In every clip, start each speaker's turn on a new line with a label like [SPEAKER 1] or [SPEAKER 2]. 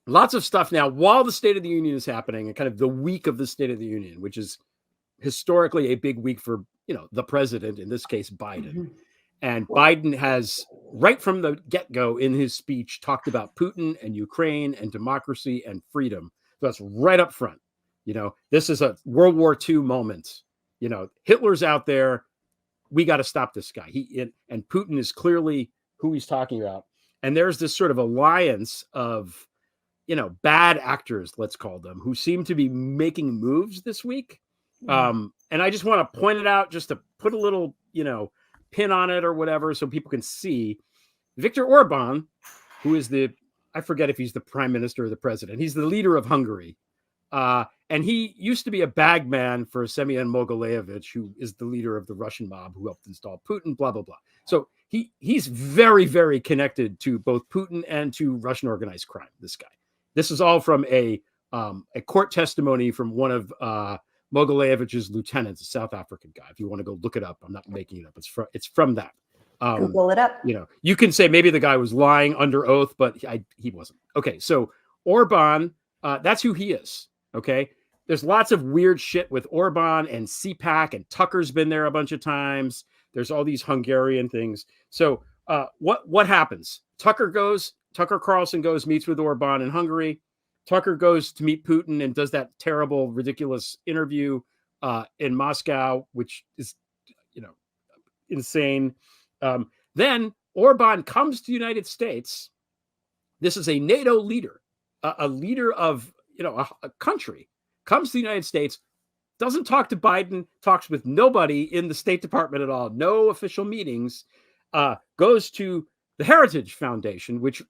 [SPEAKER 1] lots of stuff now while the State of the Union is happening, and kind of the week of the State of the Union, which is historically a big week for, the president, in this case, Biden. Mm-hmm. And Biden has, right from the get-go in his speech, talked about Putin and Ukraine and democracy and freedom. So that's right up front. This is a World War II moment. Hitler's out there. We got to stop this guy. And Putin is clearly who he's talking about. And there's this sort of alliance of, bad actors, let's call them, who seem to be making moves this week. And I just want to point it out, just to put a little, pin on it or whatever, so people can see. Viktor Orban, who is I forget if he's the prime minister or the president. He's the leader of Hungary. And he used to be a bagman for Semyon Mogilevich, who is the leader of the Russian mob who helped install Putin, blah, blah, blah. So he's very, very connected to both Putin and to Russian organized crime, this guy. This is all from a court testimony from one of Mogilevich's lieutenants, a South African guy. If you want to go look it up, I'm not making it up. It's from that.
[SPEAKER 2] Google it up.
[SPEAKER 1] You can say maybe the guy was lying under oath, but he wasn't. Okay, so Orban, that's who he is. Okay, there's lots of weird shit with Orban and CPAC, and Tucker's been there a bunch of times. There's all these Hungarian things. So what happens? Tucker Carlson goes, meets with Orban in Hungary. Tucker goes to meet Putin and does that terrible, ridiculous interview in Moscow, which is, insane. Then Orban comes to the United States. This is a NATO leader, a leader of, a country, comes to the United States, doesn't talk to Biden, talks with nobody in the State Department at all, no official meetings, goes to the Heritage Foundation, which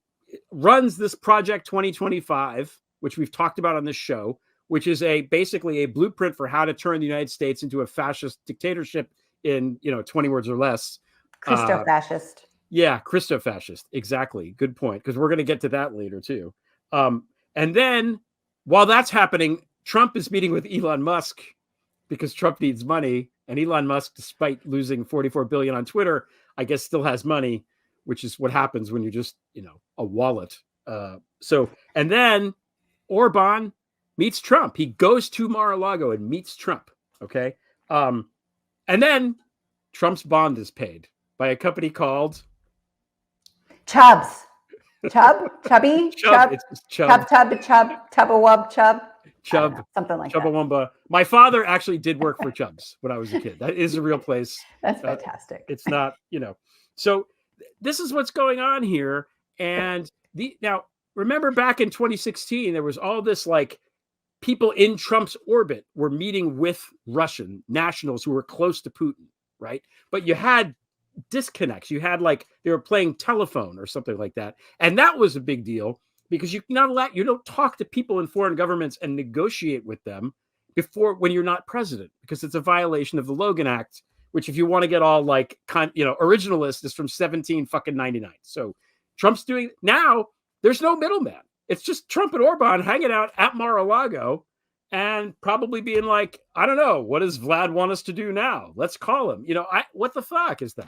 [SPEAKER 1] runs this Project 2025, which we've talked about on this show, which is basically a blueprint for how to turn the United States into a fascist dictatorship in, 20 words or less.
[SPEAKER 2] Christo-fascist.
[SPEAKER 1] Yeah, Christo-fascist. Exactly. Good point. Because we're going to get to that later too. And then while that's happening, Trump is meeting with Elon Musk because Trump needs money. And Elon Musk, despite losing $44 billion on Twitter, I guess still has money, which is what happens when you're just, a wallet. And then Orban meets Trump. He goes to Mar-a-Lago and meets Trump. Okay. And then Trump's bond is paid by a company called
[SPEAKER 2] Chubby? Chub? Something like
[SPEAKER 1] Chubbawamba. That. My father actually did work for Chubb's when I was a kid. That is a real place.
[SPEAKER 2] That's fantastic.
[SPEAKER 1] It's not, So this is what's going on here. And now remember back in 2016, there was all this people in Trump's orbit were meeting with Russian nationals who were close to Putin, right? But you had disconnects. You had they were playing telephone or something like that. And that was a big deal because you don't talk to people in foreign governments and negotiate with them when you're not president, because it's a violation of the Logan Act, which if you want to get all originalist is from 1799. So Trump's doing now, there's no middleman. It's just Trump and Orban hanging out at Mar-a-Lago and probably being I don't know, what does Vlad want us to do now? Let's call him. What the fuck is that?